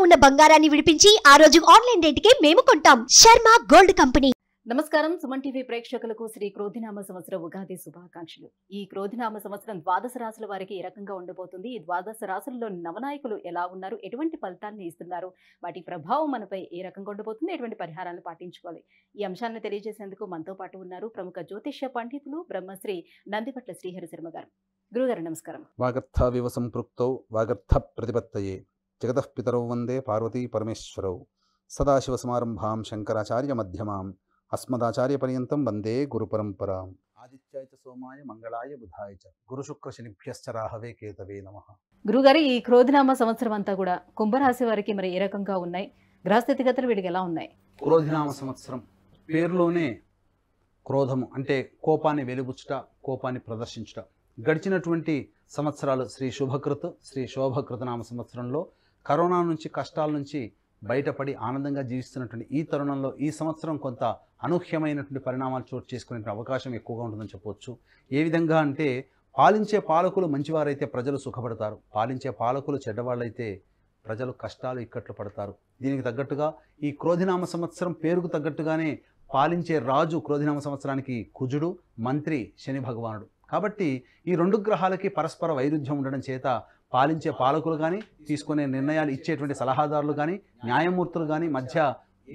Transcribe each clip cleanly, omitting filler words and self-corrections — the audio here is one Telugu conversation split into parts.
ఉన్న బంగారాన్ని విడిపించి ఆ రోజు ఆన్లైన్ రేటుకే మేము కొంటాం. Sharma gold company. నమస్కారం. సుమన్ టీవీ ప్రేక్షకులకు శ్రీ క్రోధినామ సంవత్సర ఉగాది శుభాకాంక్షలు. ఈ క్రోధినామ సంవత్సరం ద్వాదశ రాశుల వారికి ఏ రకంగా ఉండబోతుంది, ఈ ద్వాదశ రాశుల్లో నవనాయకులు ఎలా ఉన్నారు, ఎటువంటి ఫలితాన్ని ఇస్తున్నారు, వాటి ప్రభావం మనపై ఏ రకంగా ఉండబోతుంది, ఎటువంటి పరిహారాలను పాటించుకోవాలి, ఈ అంశాలను తెలియజేసేందుకు మనతో పాటు ఉన్నారు ప్రముఖ జ్యోతిష్య పండితులు బ్రహ్మశ్రీ నందిపట్ల శ్రీహరి శర్మ గారు. గురుగారు నమస్కారం. వాగర్థావివ సంపృక్తౌ వాగర్థ ప్రతిపత్తయే జగతః పితరౌ వందే పార్వతీ పరమేశ్వరౌ సదాశివసమారంభాం శంకరాచార్య మధ్యమాం అస్మదాచార్య పర్యంతం వందే గురు పరంపరాం. ఆదిత్యాయ చ సోమాయ మంగళాయ బుధాయ చ గురు శుక్ర శనిభ్యశ్చ రాహవే కేతవే నమః. గురుగారు, ఈ క్రోధినామ సంవత్సరం అంతా కూడా కుంభరాశి వారికి మరి ఏ రకంగా ఉన్నాయి, గ్రహస్థితిగతులు వీటికి ఎలా ఉన్నాయి? క్రోధినామ సంవత్సరం పేరులోనే క్రోధము అంటే కోపాన్ని వెలిబుచ్చుట, కోపాన్ని ప్రదర్శించుట. గడిచినటువంటి సంవత్సరాలు శ్రీ శుభకృత్ శ్రీ శోభకృతనామ సంవత్సరంలో కరోనా నుంచి కష్టాల నుంచి బయటపడి ఆనందంగా జీవిస్తున్నటువంటి ఈ తరుణంలో ఈ సంవత్సరం కొంత అనూహ్యమైనటువంటి పరిణామాలు చోటు చేసుకునే అవకాశం ఎక్కువగా ఉంటుందని చెప్పవచ్చు. ఏ విధంగా అంటే పాలించే పాలకులు మంచివారైతే ప్రజలు సుఖపడతారు, పాలించే పాలకులు చెడ్డవాళ్ళైతే ప్రజలు కష్టాలు ఇక్కట్లు పడతారు. దీనికి తగ్గట్టుగా ఈ క్రోధినామ సంవత్సరం పేరుకు తగ్గట్టుగానే పాలించే రాజు క్రోధినామ సంవత్సరానికి కుజుడు, మంత్రి శని భగవానుడు. కాబట్టి ఈ రెండు గ్రహాలకి పరస్పర వైరుధ్యం ఉండడం చేత పాలించే పాలకులు కానీ, తీసుకునే నిర్ణయాలు ఇచ్చేటువంటి సలహాదారులు కానీ, న్యాయమూర్తులు కానీ మధ్య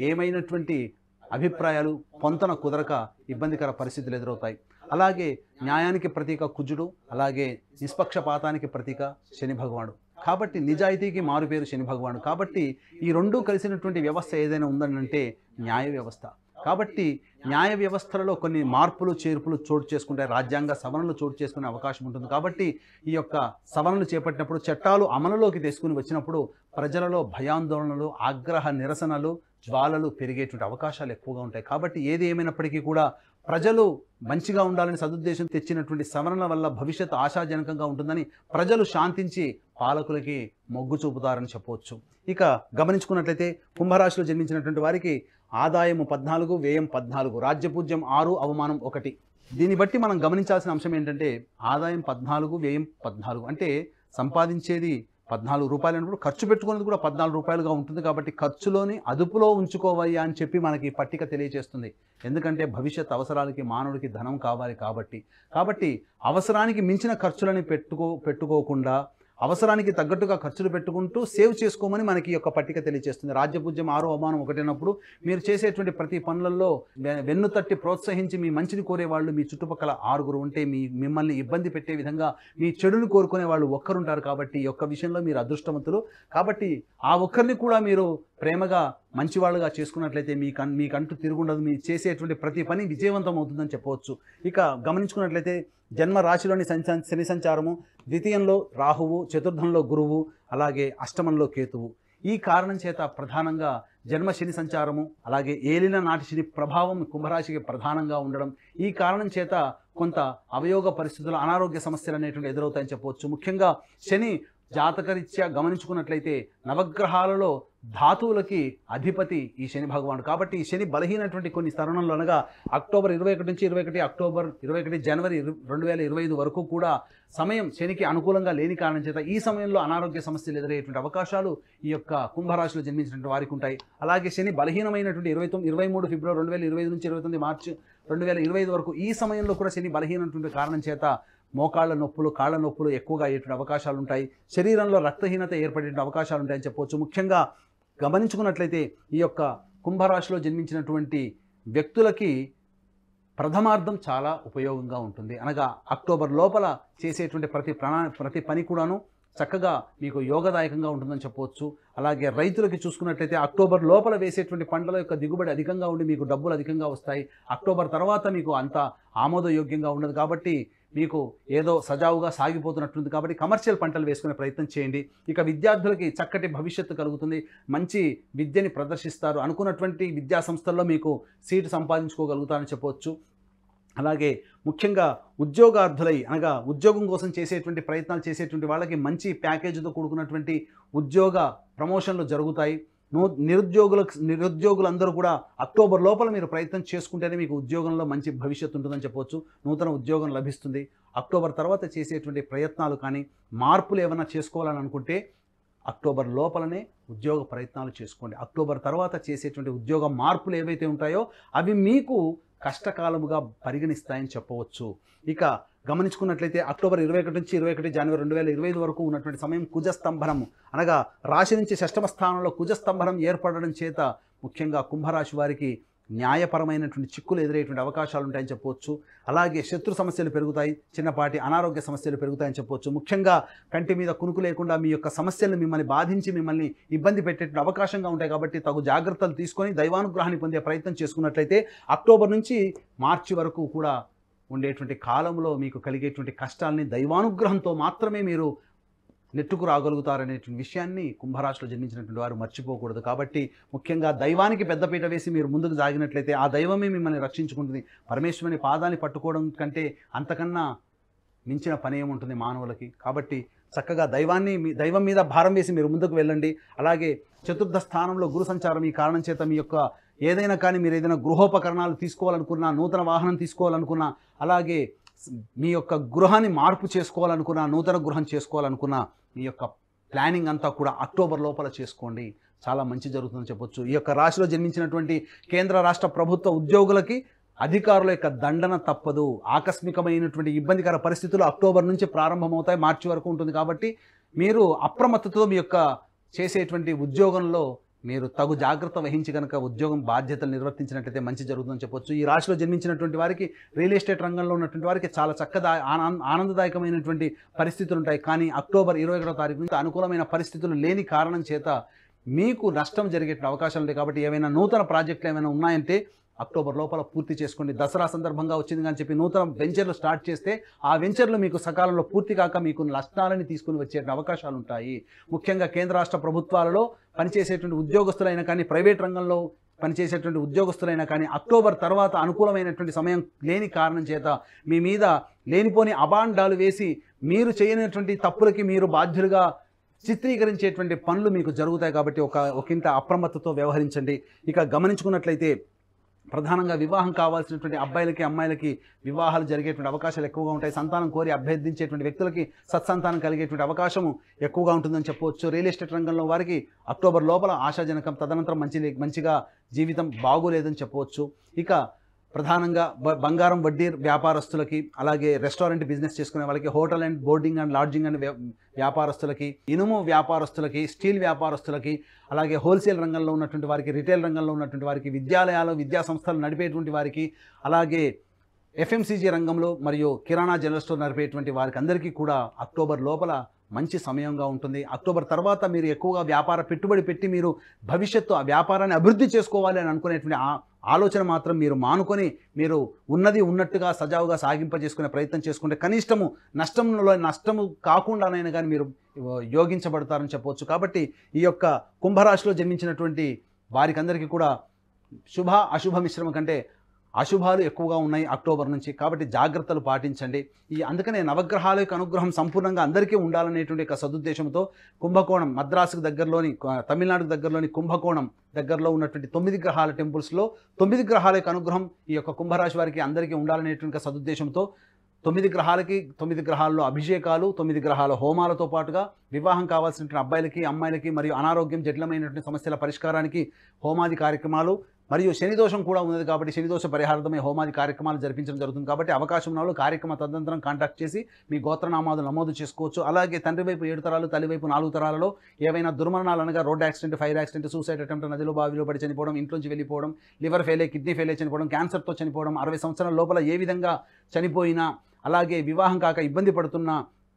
ఏమైనటువంటి అభిప్రాయాలు పొంతన కుదరక ఇబ్బందికర పరిస్థితులు ఎదురవుతాయి. అలాగే న్యాయానికి ప్రతీక కుజుడు, అలాగే నిష్పక్షపాతానికి ప్రతీక శని భగవానుడు. కాబట్టి నిజాయితీకి మారుపేరు శని భగవానుడు. కాబట్టి ఈ రెండూ కలిసినటువంటి వ్యవస్థ ఏదైనా ఉందనంటే న్యాయ వ్యవస్థ. కాబట్టి న్యాయ వ్యవస్థలలో కొన్ని మార్పులు చేర్పులు చోటు చేసుకుంటాయి, రాజ్యాంగ సవరణలు చోటు చేసుకునే అవకాశం ఉంటుంది. కాబట్టి ఈ యొక్క సవరణలు చేపట్టినప్పుడు, చట్టాలు అమలులోకి తీసుకుని వచ్చినప్పుడు ప్రజలలో భయాందోళనలు, ఆగ్రహ నిరసనలు, జ్వాలలు పెరిగేటువంటి అవకాశాలు ఎక్కువగా ఉంటాయి. కాబట్టి ఏది ఏమైనప్పటికీ కూడా ప్రజలు మంచిగా ఉండాలని సదుద్దేశం తెచ్చినటువంటి సవరణల వల్ల భవిష్యత్తు ఆశాజనకంగా ఉంటుందని ప్రజలు శాంతించి పాలకులకి మొగ్గు చూపుతారని చెప్పవచ్చు. ఇక గమనించుకున్నట్లయితే కుంభరాశిలో జన్మించినటువంటి వారికి ఆదాయము 14, వ్యయం 14, రాజ్యపూజ్యం 6, అవమానం 1. దీన్ని బట్టి మనం గమనించాల్సిన అంశం ఏంటంటే ఆదాయం 14, వ్యయం 14 అంటే సంపాదించేది 14 రూపాయలు అన్నప్పుడు ఖర్చు పెట్టుకునేది కూడా 14 రూపాయలుగా ఉంటుంది. కాబట్టి ఖర్చులోని అదుపులో ఉంచుకోవయ్యా అని చెప్పి మనకి పట్టిక తెలియజేస్తుంది. ఎందుకంటే భవిష్యత్ అవసరాలకి మానవుడికి ధనం కావాలి కాబట్టి అవసరానికి మించిన ఖర్చులని పెట్టుకోకుండా అవసరానికి తగ్గట్టుగా ఖర్చులు పెట్టుకుంటూ సేవ్ చేసుకోమని మనకి యొక్క పట్టిక తెలియజేస్తుంది. రాజ్యపూజ్యం 6, అవమానం 1 అన్నప్పుడు మీరు చేసేటువంటి ప్రతి పనులలో వెన్ను తట్టి ప్రోత్సహించి మీ మంచిని కోరేవాళ్ళు మీ చుట్టుపక్కల 6 ఉంటే మిమ్మల్ని ఇబ్బంది పెట్టే విధంగా మీ చెడుని కోరుకునే వాళ్ళు ఒక్కరుంటారు. కాబట్టి ఈ యొక్క విషయంలో మీరు అదృష్టవంతులు. కాబట్టి ఆ ఒక్కరిని కూడా మీరు ప్రేమగా మంచివాళ్ళుగా చేసుకున్నట్లయితే మీకంటూ తిరుగుండదు, మీరు చేసేటువంటి ప్రతి పని విజయవంతం అవుతుందని చెప్పవచ్చు. ఇక గమనించుకున్నట్లయితే జన్మ రాశిలోని శని సంచారము, ద్వితీయంలో రాహువు, చతుర్థంలో గురువు, అలాగే అష్టమంలో కేతువు. ఈ కారణం చేత ప్రధానంగా జన్మ శని సంచారము, అలాగే ఏలిన నాటి శని ప్రభావం కుంభరాశికి ప్రధానంగా ఉండడం, ఈ కారణం చేత కొంత అవయోగ పరిస్థితులు, అనారోగ్య సమస్యలు అనేటువంటి ఎదురవుతాయని చెప్పవచ్చు. ముఖ్యంగా శని జాతకరీత్యా గమనించుకున్నట్లయితే నవగ్రహాలలో ధాతువులకి అధిపతి ఈ శని భగవానుడు. కాబట్టి ఈ శని బలహీనటువంటి కొన్ని తరుణంలో అనగా అక్టోబర్ 21 నుంచి 21 అక్టోబర్ 21 జనవరి 2025 వరకు కూడా సమయం శనికి అనుకూలంగా లేని కారణం చేత ఈ సమయంలో అనారోగ్య సమస్యలు ఎదురయ్యేటువంటి అవకాశాలు ఈ యొక్క కుంభరాశిలో జన్మించినటువంటి వారికి ఉంటాయి. అలాగే శని బలహీనమైనటువంటి 23 ఫిబ్రవరి 2025 నుంచి 29 మార్చి 2025 వరకు ఈ సమయంలో కూడా శని బలహీనటువంటి కారణం చేత మోకాళ్ళ నొప్పులు, కాళ్ళ నొప్పులు ఎక్కువగా అయ్యేటువంటి అవకాశాలు ఉంటాయి. శరీరంలో రక్తహీనత ఏర్పడే అవకాశాలు ఉంటాయని చెప్పవచ్చు. ముఖ్యంగా గమనించుకున్నట్లయితే ఈ యొక్క కుంభరాశిలో జన్మించినటువంటి వ్యక్తులకి ప్రథమార్థం చాలా ఉపయోగంగా ఉంటుంది. అనగా అక్టోబర్ లోపల చేసేటువంటి ప్రతి పని కూడాను చక్కగా మీకు యోగదాయకంగా ఉంటుందని చెప్పవచ్చు. అలాగే రైతులకి చూసుకున్నట్లయితే అక్టోబర్ లోపల వేసేటువంటి పంటల యొక్క దిగుబడి అధికంగా ఉండి మీకు డబ్బులు అధికంగా వస్తాయి. అక్టోబర్ తర్వాత మీకు అంత ఆమోదయోగ్యంగా ఉండదు. కాబట్టి మీకు ఏదో సజావుగా సాగిపోతున్నట్టుంది. కాబట్టి కమర్షియల్ పంటలు వేసుకునే ప్రయత్నం చేయండి. ఇక విద్యార్థులకి చక్కటి భవిష్యత్తు కలుగుతుంది, మంచి విద్యని ప్రదర్శిస్తారు, అనుకున్నటువంటి విద్యా సంస్థల్లో మీకు సీటు సంపాదించుకోగలుగుతారని చెప్పవచ్చు. అలాగే ముఖ్యంగా ఉద్యోగార్థులై అనగా ఉద్యోగం కోసం చేసేటువంటి ప్రయత్నాలు చేసేటువంటి వాళ్ళకి మంచి ప్యాకేజీతో కూడుకున్నటువంటి ఉద్యోగ ప్రమోషన్లు జరుగుతాయి. నిరుద్యోగులందరూ కూడా అక్టోబర్ లోపల మీరు ప్రయత్నం చేసుకుంటేనే మీకు ఉద్యోగంలో మంచి భవిష్యత్తు ఉంటుందని చెప్పవచ్చు. నూతన ఉద్యోగం లభిస్తుంది. అక్టోబర్ తర్వాత చేసేటువంటి ప్రయత్నాలు కానీ మార్పులు ఏమైనా చేసుకోవాలని అనుకుంటే అక్టోబర్ లోపలనే ఉద్యోగ ప్రయత్నాలు చేసుకోండి. అక్టోబర్ తర్వాత చేసేటువంటి ఉద్యోగ మార్పులు ఏవైతే ఉంటాయో అవి మీకు కష్టకాలముగా పరిగణిస్తాయని చెప్పవచ్చు. ఇక గమనించుకున్నట్లయితే అక్టోబర్ 21 నుంచి 21 జనవరి 2025 వరకు ఉన్నటువంటి సమయం కుజస్తంభనము, అనగా రాశి నుంచి షష్టమ స్థానంలో కుజస్తంభనం ఏర్పడడం చేత ముఖ్యంగా కుంభరాశి వారికి న్యాయపరమైనటువంటి చిక్కులు ఎదురయ్యేటువంటి అవకాశాలు ఉంటాయని చెప్పవచ్చు. అలాగే శత్రు సమస్యలు పెరుగుతాయి, చిన్నపాటి అనారోగ్య సమస్యలు పెరుగుతాయని చెప్పవచ్చు. ముఖ్యంగా కంటి మీద కునుకు లేకుండా మీ యొక్క సమస్యలను మిమ్మల్ని బాధించి మిమ్మల్ని ఇబ్బంది పెట్టేటువంటి అవకాశంగా ఉంటాయి. కాబట్టి తగు జాగ్రత్తలు తీసుకొని దైవానుగ్రహాన్ని పొందే ప్రయత్నం చేసుకున్నట్లయితే అక్టోబర్ నుంచి మార్చి వరకు కూడా ఉండేటువంటి కాలంలో మీకు కలిగేటువంటి కష్టాలని దైవానుగ్రహంతో మాత్రమే మీరు నెట్టుకు రాగలుగుతారనేటువంటి విషయాన్ని కుంభరాశిలో జన్మించినటువంటి వారు మర్చిపోకూడదు. కాబట్టి ముఖ్యంగా దైవానికి పెద్దపీట వేసి మీరు ముందుకు సాగినట్లయితే ఆ దైవమే మిమ్మల్ని రక్షించుకుంటుంది. పరమేశ్వరుని పాదాన్ని పట్టుకోవడం కంటే అంతకన్నా మించిన పని ఏముంటుంది మానవులకి. కాబట్టి చక్కగా దైవం మీద భారం వేసి మీరు ముందుకు వెళ్ళండి. అలాగే చతుర్థ స్థానంలో గురు సంచారం ఈ కారణం చేత మీ యొక్క ఏదైనా కానీ మీరు ఏదైనా గృహోపకరణాలు తీసుకోవాలనుకున్నా, నూతన వాహనం తీసుకోవాలనుకున్నా, అలాగే మీ యొక్క గృహాన్ని మార్పు చేసుకోవాలనుకున్నా, నూతన గృహం చేసుకోవాలనుకున్నా మీ యొక్క ప్లానింగ్ అంతా కూడా అక్టోబర్ లోపల చేసుకోండి. చాలా మంచి జరుగుతుందని చెప్పొచ్చు. ఈ యొక్క రాశిలో జన్మించినటువంటి కేంద్ర రాష్ట్ర ప్రభుత్వ ఉద్యోగులకి అధికారుల యొక్క దండన తప్పదు. ఆకస్మికమైనటువంటి ఇబ్బందికర పరిస్థితులు అక్టోబర్ నుంచి ప్రారంభమవుతాయి, మార్చి వరకు ఉంటుంది. కాబట్టి మీరు అప్రమత్తతో మీ యొక్క చేసేటువంటి ఉద్యోగంలో మీరు తగు జాగ్రత్త వహించి కనుక ఉద్యోగం బాధ్యతలు నిర్వర్తించినట్లయితే మంచి జరుగుతుందని చెప్పొచ్చు. ఈ రాశిలో జన్మించినటువంటి వారికి రియల్ ఎస్టేట్ రంగంలో ఉన్నటువంటి వారికి చాలా చక్కగా ఆనందదాయకమైనటువంటి పరిస్థితులు ఉంటాయి. కానీ అక్టోబర్ 21వ తారీఖు నుంచి అనుకూలమైన పరిస్థితులు లేని కారణం చేత మీకు నష్టం జరిగే అవకాశాలు ఉంటాయి. కాబట్టి ఏమైనా నూతన ప్రాజెక్టులు ఏమైనా ఉన్నాయంటే అక్టోబర్ లోపల పూర్తి చేసుకోండి. దసరా సందర్భంగా వచ్చింది కానీ చెప్పి నూతన వెంచర్లు స్టార్ట్ చేస్తే ఆ వెంచర్లు మీకు సకాలంలో పూర్తి కాక మీకు నష్టాలని తీసుకుని వచ్చే అవకాశాలు ఉంటాయి. ముఖ్యంగా కేంద్ర రాష్ట్ర ప్రభుత్వాలలో పనిచేసేటువంటి ఉద్యోగస్తులైనా కానీ, ప్రైవేట్ రంగంలో పనిచేసేటువంటి ఉద్యోగస్తులైనా కానీ అక్టోబర్ తర్వాత అనుకూలమైనటువంటి సమయం లేని కారణం చేత మీ మీద లేనిపోని అబాండాలు వేసి మీరు చేయనటువంటి తప్పులకి మీరు బాధ్యులుగా చిత్రీకరించేటువంటి పనులు మీకు జరుగుతాయి. కాబట్టి ఒకంత అప్రమత్తతో వ్యవహరించండి. ఇక గమనించుకున్నట్లయితే ప్రధానంగా వివాహం కావాల్సినటువంటి అబ్బాయిలకి అమ్మాయిలకి వివాహాలు జరిగేటువంటి అవకాశాలు ఎక్కువగా ఉంటాయి. సంతానం కోరి అభ్యర్థించేటువంటి వ్యక్తులకి సత్సంతానం కలిగేటువంటి అవకాశం ఎక్కువగా ఉంటుందని చెప్పవచ్చు. రియల్ ఎస్టేట్ రంగంలో వారికి అక్టోబర్ లోపల ఆశాజనకం, తదనంతరం మంచిగా జీవితం బాగోలేదని చెప్పవచ్చు. ఇక ప్రధానంగా బంగారం వడ్డీ వ్యాపారస్తులకి, అలాగే రెస్టారెంట్ బిజినెస్ చేసుకునే వాళ్ళకి, hotel and boarding and lodging and వ్యాపారస్తులకి, ఇనుము వ్యాపారస్తులకి, స్టీల్ వ్యాపారస్తులకి, అలాగే హోల్సేల్ రంగంలో ఉన్నటువంటి వారికి, రిటైల్ రంగంలో ఉన్నటువంటి వారికి, విద్యాలయాలు విద్యా సంస్థలు నడిపేటువంటి వారికి, అలాగే ఎఫ్ఎంసీజీ రంగంలో మరియు కిరాణా జనరల్ స్టోర్ నడిపేటువంటి వారికి అందరికీ కూడా అక్టోబర్ లోపల మంచి సమయంగా ఉంటుంది. అక్టోబర్ తర్వాత మీరు ఎక్కువగా వ్యాపార పెట్టుబడి పెట్టి మీరు భవిష్యత్తు ఆ వ్యాపారాన్ని అభివృద్ధి చేసుకోవాలి అని అనుకునేటువంటి ఆలోచన మాత్రం మీరు మానుకొని మీరు ఉన్నది ఉన్నట్టుగా సజావుగా సాగింపజేసుకునే ప్రయత్నం చేసుకుంటే కనిష్టము నష్టము కాకుండానైనా కానీ మీరు యోగించబడతారని చెప్పవచ్చు. కాబట్టి ఈ యొక్క కుంభరాశిలో జన్మించినటువంటి వారికి అందరికీ కూడా శుభ అశుభ మిశ్రమం కంటే అశుభాలు ఎక్కువగా ఉన్నాయి అక్టోబర్ నుంచి. కాబట్టి జాగ్రత్తలు పాటించండి. అందుకనే నవగ్రహాల యొక్క అనుగ్రహం సంపూర్ణంగా అందరికీ ఉండాలనేటువంటి ఒక సదుద్దేశంతో కుంభకోణం, మద్రాసుకు దగ్గరలోని, తమిళనాడుకు దగ్గరలోని కుంభకోణం దగ్గరలో ఉన్నటువంటి 9 గ్రహాల టెంపుల్స్లో 9 గ్రహాల యొక్క అనుగ్రహం ఈ యొక్క కుంభరాశి వారికి అందరికీ ఉండాలనేటువంటి సదుద్దేశంతో 9 గ్రహాలకి 9 గ్రహాల్లో అభిషేకాలు, 9 గ్రహాల హోమాలతో పాటుగా వివాహం కావాల్సినటువంటి అబ్బాయిలకి అమ్మాయిలకి మరియు అనారోగ్యం జటిలమైనటువంటి సమస్యల పరిష్కారానికి హోమాది కార్యక్రమాలు, మరియు శని దోషం కూడా ఉన్నది కాబట్టి శని దోష పరిహారార్థమై హోమాది కార్యక్రమాలు జరిపించడం జరుగుతుంది. కాబట్టి అవకాశం ఉన్న వాళ్ళు కార్యక్రమ తదనంతరం కాంటాక్ట్ చేసి మీ గోత్రనామాలు నమోదు చేసుకోవచ్చు. అలాగే తండ్రి వైపు 7 తరాలు, తల్లి వైపు 4 తరాలలో ఏవైనా దుర్మరణాలు అనగా road accident, fire accident, suicide attempt, నదిలో బావిలో పడి చనిపోవడం, ఇంట్లోంచి వెళ్ళిపోవడం, లివర్ ఫెయిల్ అయ్యి కిడ్నీ ఫెయిల్ అయ్యి చనిపోవడం, క్యాన్సర్తో చనిపోవడం, 60 సంవత్సరాల లోపల ఏ విధంగా చనిపోయినా, అలాగే వివాహం కాక ఇబ్బంది పడుతున్న,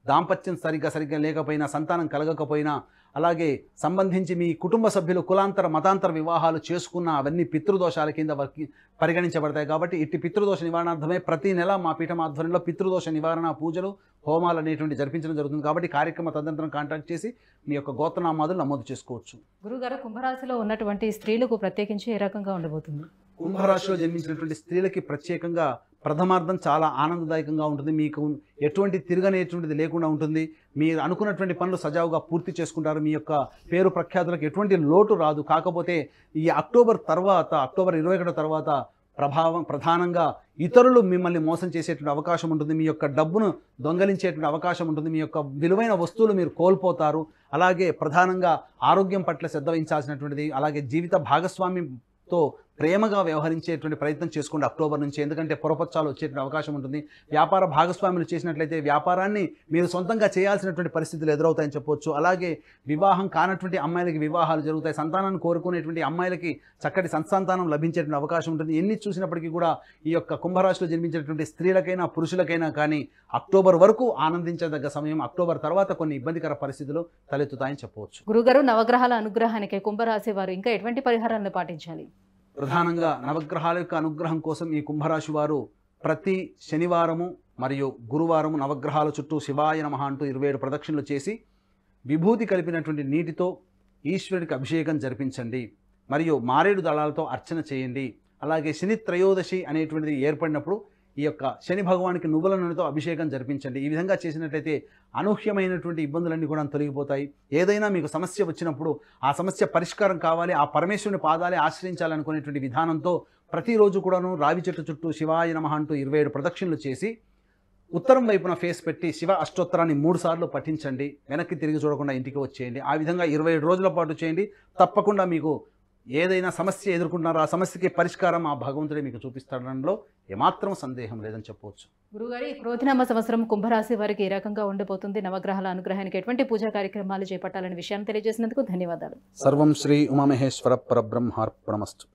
దాంపత్యం సరిగ్గా లేకపోయినా, సంతానం కలగకపోయినా, అలాగే సంబంధించి మీ కుటుంబ సభ్యులు కులాంతర మతాంతర వివాహాలు చేసుకున్న అవన్నీ పితృదోషాల కింద పరిగణించబడతాయి. కాబట్టి ఇట్టి పితృదోష నివారణార్థమే ప్రతి నెల మా పీఠం ఆధ్వర్యంలో పితృదోష నివారణ పూజలు, హోమాలు అనేటువంటి జరిపించడం జరుగుతుంది. కాబట్టి కార్యక్రమ తదనంతరం కాంటాక్ట్ చేసి మీ యొక్క గోత్రనామాదులు నమోదు చేసుకోవచ్చు. గురుగారు, కుంభరాశిలో ఉన్నటువంటి స్త్రీలకు ప్రత్యేకించి ఏ రకంగా ఉండబోతుంది? కుంభరాశిలో జన్మించినటువంటి స్త్రీలకి ప్రత్యేకంగా ప్రథమార్థం చాలా ఆనందదాయకంగా ఉంటుంది. మీకు ఎటువంటి తిరగనేటువంటిది లేకుండా ఉంటుంది. మీరు అనుకున్నటువంటి పనులు సజావుగా పూర్తి చేసుకుంటారు. మీ యొక్క పేరు ప్రఖ్యాతులకు ఎటువంటి లోటు రాదు. కాకపోతే ఈ అక్టోబర్ 21 తర్వాత ప్రధానంగా ఇతరులు మిమ్మల్ని మోసం చేసేటువంటి అవకాశం ఉంటుంది. మీ యొక్క డబ్బును దొంగలించేటువంటి అవకాశం ఉంటుంది. మీ యొక్క విలువైన వస్తువులు మీరు కోల్పోతారు. అలాగే ప్రధానంగా ఆరోగ్యం పట్ల శ్రద్ధ వహించాల్సినటువంటిది. అలాగే జీవిత భాగస్వామితో ప్రేమగా వ్యవహరించేటువంటి ప్రయత్నం చేసుకోండి అక్టోబర్ నుంచి. ఎందుకంటే పొరపచ్చాలు వచ్చేటువంటి అవకాశం ఉంటుంది. వ్యాపార భాగస్వాములు చేసినట్లయితే వ్యాపారాన్ని మీరు సొంతంగా చేయాల్సినటువంటి పరిస్థితులు ఎదురవుతాయని చెప్పొచ్చు. అలాగే వివాహం కానటువంటి అమ్మాయిలకి వివాహాలు జరుగుతాయి. సంతానాన్ని కోరుకునేటువంటి అమ్మాయిలకి చక్కటి సంతానం లభించేటువంటి అవకాశం ఉంటుంది. ఎన్ని చూసినప్పటికీ కూడా ఈ యొక్క కుంభరాశిలో జన్మించినటువంటి స్త్రీలకైనా పురుషులకైనా కానీ అక్టోబర్ వరకు ఆనందించదగ్గ సమయం. అక్టోబర్ తర్వాత కొన్ని ఇబ్బందికర పరిస్థితులు తలెత్తుతాయని చెప్పవచ్చు. గురుగారు, నవగ్రహాల అనుగ్రహానికి కుంభరాశి వారు ఇంకా ఎటువంటి పరిహారాలను పాటించాలి? ప్రధానంగా నవగ్రహాల యొక్క అనుగ్రహం కోసం ఈ కుంభరాశి వారు ప్రతి శనివారము మరియు గురువారము నవగ్రహాల చుట్టూ శివాయ నమః అంటూ 27 ప్రదక్షిణలు చేసి విభూతి కలిపినటువంటి నీటితో ఈశ్వరుడికి అభిషేకం జరిపించండి. మరియు మారేడు దళాలతో అర్చన చేయండి. అలాగే శని త్రయోదశి అనేటువంటిది ఏర్పడినప్పుడు ఈ యొక్క శని భగవానికి నువ్వుల నూనెతో అభిషేకం జరిపించండి. ఈ విధంగా చేసినట్లయితే అనూహ్యమైనటువంటి ఇబ్బందులన్నీ కూడా తొలగిపోతాయి. ఏదైనా మీకు సమస్య వచ్చినప్పుడు ఆ సమస్య పరిష్కారం కావాలి, ఆ పరమేశ్వరుని పాదాలే ఆశ్రయించాలనుకునేటువంటి విధానంతో ప్రతిరోజు కూడాను రావి చెట్టు చుట్టూ శివాయ నమః అంటూ 27 ప్రదక్షిణలు చేసి ఉత్తరం వైపున ఫేస్ పెట్టి శివ అష్టోత్తరాన్ని 3 సార్లు పఠించండి. వెనక్కి తిరిగి చూడకుండా ఇంటికి వచ్చేయండి. ఆ విధంగా 27 రోజుల పాటు చేయండి. తప్పకుండా మీకు ఏదైనా సమస్య ఎదుర్కొంటున్నారో ఆ సమస్యకి పరిష్కారం ఆ భగవంతుడే మీకు చూపిస్తాడనలో ఏమాత్రం సందేహం లేదని చెప్పవచ్చు. గురుగారు, ఈ క్రోధినామ సంవత్సరం కుంభరాశి వారికి ఏ రకంగా ఉండబోతుంది? నవగ్రహాల అనుగ్రహానికి ఎటువంటి పూజా కార్యక్రమాలు చేపట్టాలనే విషయాన్ని తెలియజేసినందుకు ధన్యవాదాలు. సర్వం శ్రీ ఉమామహేశ్వర పరబ్రహ్మార్పణమస్తు.